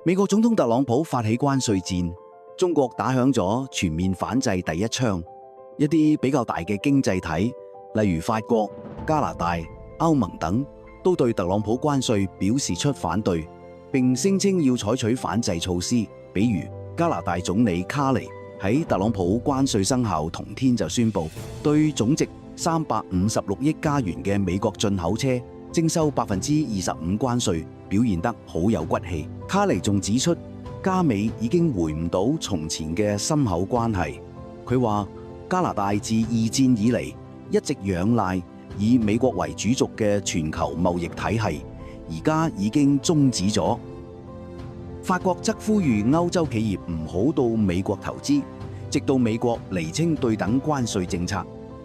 美國總統特朗普發起關稅戰，中國打響咗全面反制第一槍。一啲比較大嘅經濟體，例如法國、加拿大、歐盟等，都對特朗普關稅表示出反對，並聲稱要採取反制措施。比如加拿大總理卡尼喺特朗普關稅生效同天就宣布，對總值356億加元嘅美國進口車徵收25%關稅，表現得好有骨氣。卡尼仲指出，加美已經回唔到從前嘅深厚關係。佢話加拿大自二戰以嚟一直仰賴以美國為主軸嘅全球貿易體系，而家已經終止咗。法國則呼籲歐洲企業唔好到美國投資，直到美國釐清對等關稅政策。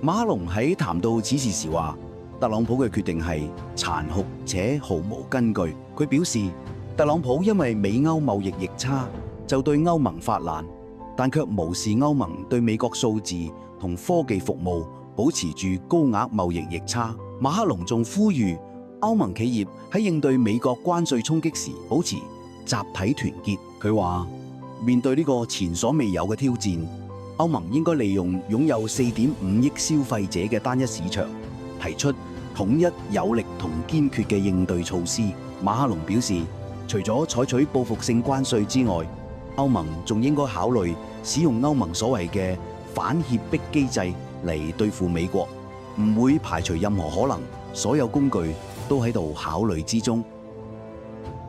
馬克龍喺談到此事時話，特朗普嘅決定係殘酷且毫無根據。佢表示，特朗普因為美歐貿易逆差就對歐盟發難，但卻無視歐盟對美國數字同科技服務保持住高額貿易逆差。馬克龍仲呼籲歐盟企業喺應對美國關稅衝擊時保持集體團結。佢話，面對呢個前所未有嘅挑戰，歐盟應該利用擁有4.5億消費者嘅單一市場，提出統一有力同堅決嘅應對措施。馬克龍表示，除咗採取報復性關稅之外，歐盟仲應該考慮使用歐盟所謂嘅反脅迫機制嚟對付美國，唔會排除任何可能，所有工具都喺度考慮之中。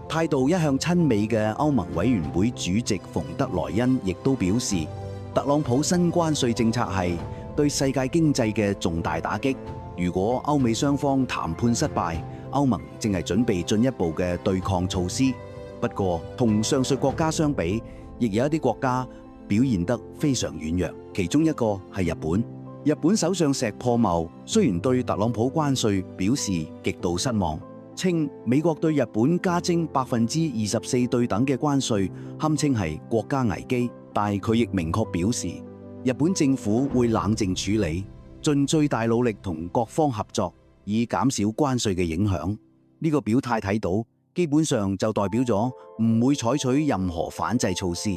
態度一向親美嘅歐盟委員會主席馮德萊恩亦都表示，特朗普新關稅政策係對世界經濟嘅重大打擊。如果歐美雙方談判失敗，歐盟正係準備進一步嘅對抗措施。不過，同上述國家相比，亦有一啲國家表現得非常軟弱。其中一個係日本。日本首相石破茂雖然對特朗普關稅表示極度失望，稱美國對日本加徵24%對等嘅關稅，堪稱係國家危機。但佢亦明確表示，日本政府會冷靜處理，盡最大努力同各方合作，以減少關稅嘅影響。呢個表態睇到，基本上就代表咗唔會採取任何反制措施。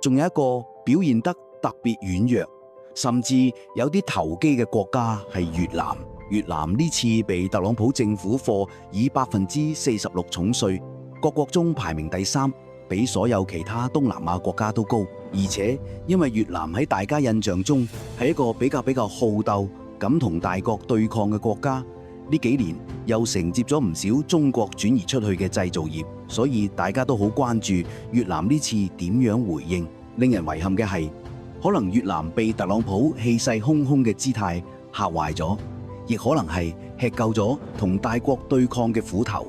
仲有一個表現得特別軟弱，甚至有啲投機嘅國家係越南。越南呢次被特朗普政府課以46%重稅，各國中排名第3。比所有其他東南亞國家都高，而且因為越南喺大家印象中係一個比較好鬥、敢同大國對抗嘅國家，呢幾年又承接咗唔少中國轉移出去嘅製造業，所以大家都好關注越南呢次點樣回應。令人遺憾嘅係，可能越南被特朗普氣勢洶洶嘅姿態嚇壞咗，亦可能係吃夠咗同大國對抗嘅苦頭。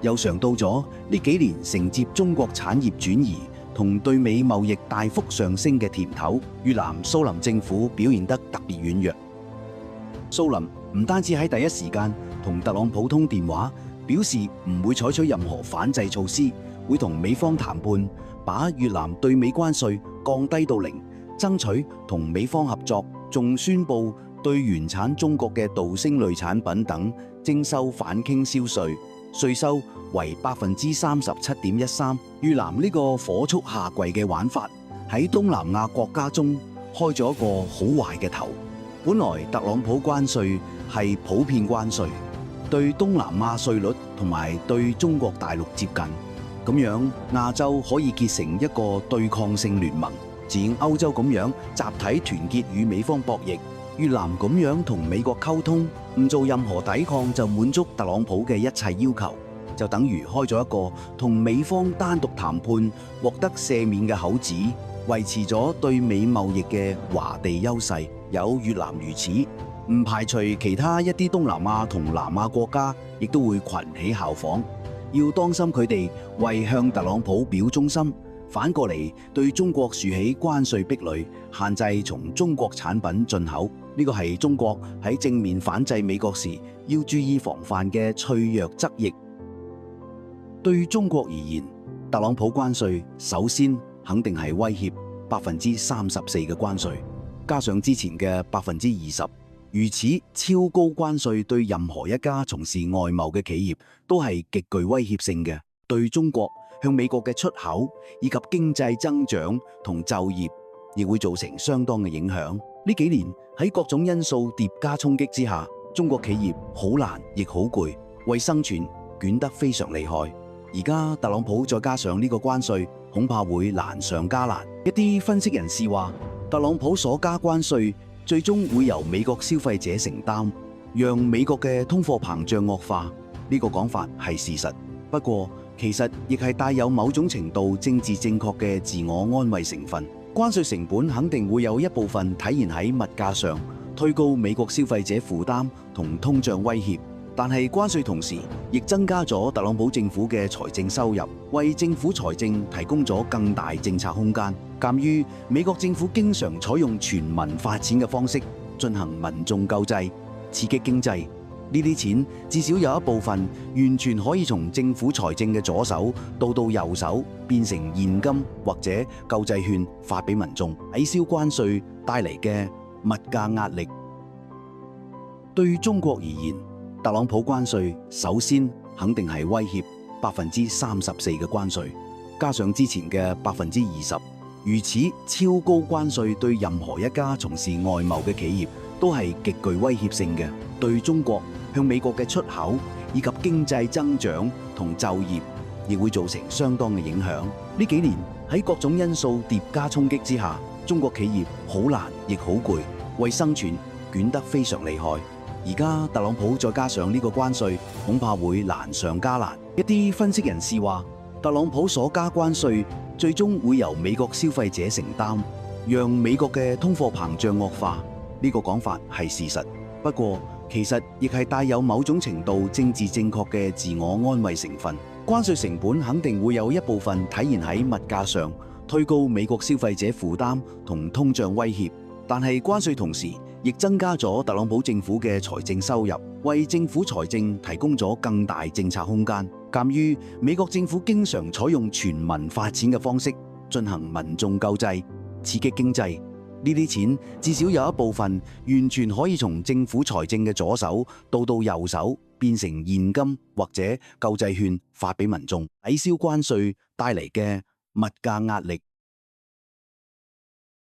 又嘗到咗呢幾年承接中國產業轉移同對美貿易大幅上升嘅甜頭。越南蘇林政府表現得特別軟弱。蘇林唔單止喺第一時間同特朗普通電話，表示唔會採取任何反制措施，會同美方談判，把越南對美關稅降低到0，爭取同美方合作，仲宣布對原產中國嘅道星類產品等徵收反傾銷稅。稅收為37.13%。越南呢個火速下跪嘅玩法，喺東南亞國家中開咗一個好壞嘅頭。本來特朗普關稅係普遍關稅，對東南亞稅率同埋對中國大陸接近，咁樣亞洲可以結成一個對抗性聯盟，似歐洲咁樣集體團結與美方博弈。越南咁樣同美國溝通，唔做任何抵抗就滿足特朗普嘅一切要求，就等於開咗一個同美方單獨談判獲得赦免嘅口子，維持咗對美貿易嘅華地優勢。有越南如此，唔排除其他一啲東南亞同南亞國家亦都會群起效仿，要當心佢哋為向特朗普表忠心，反過嚟對中國豎起關稅壁壘，限制從中國產品進口。呢個係中國喺正面反制美國時要注意防範嘅脆弱側翼。對中國而言，特朗普關稅首先肯定係威脅34%嘅關稅，加上之前嘅20%，如此超高關稅對任何一家從事外貿嘅企業都係極具威脅性嘅。對中國向美國嘅出口以及經濟增長同就業，亦會造成相當嘅影響。呢幾年喺各種因素疊加衝擊之下，中國企業好難亦好攰，為生存捲得非常厲害。而家特朗普再加上呢個關稅，恐怕會難上加難。一啲分析人士話，特朗普所加關稅最終會由美國消費者承擔，讓美國嘅通貨膨脹惡化。呢個講法係事實，不過其實亦係帶有某種程度政治正確嘅自我安慰成分。關稅成本肯定會有一部分體現喺物價上，推高美國消費者負擔同通脹威脅。但係關稅同時亦增加咗特朗普政府嘅財政收入，為政府財政提供咗更大政策空間。鑑於美國政府經常採用全民發錢嘅方式進行民眾救濟，刺激經濟，呢啲錢至少有一部分完全可以從政府財政嘅左手到右手變成現金或者救濟券發俾民眾，抵消關稅帶嚟嘅物價壓力。對於中國而言，特朗普關稅首先肯定係威脅34%嘅關稅，加上之前嘅20%，如此超高關稅對任何一家從事外貿嘅企業都係極具威脅性嘅，對中國向美國嘅出口以及經濟增長同就業，亦會造成相當嘅影響。呢幾年喺各種因素疊加衝擊之下，中國企業好難亦好攰，為生存捲得非常厲害。而家特朗普再加上呢個關稅，恐怕會難上加難。一啲分析人士話，特朗普所加關稅最終會由美國消費者承擔，讓美國嘅通貨膨脹惡化。呢個講法係事實，不過其實亦係帶有某種程度政治正確嘅自我安慰成分。關稅成本肯定會有一部分體現喺物價上，推高美國消費者負擔同通脹威脅。但係關稅同時亦增加咗特朗普政府嘅財政收入，為政府財政提供咗更大政策空間。鑑於美國政府經常採用全民發錢嘅方式進行民眾救濟，刺激經濟，呢啲錢至少有一部分完全可以從政府財政嘅左手到右手變成現金或者救濟券發俾民眾，抵消關稅帶嚟嘅物價壓力。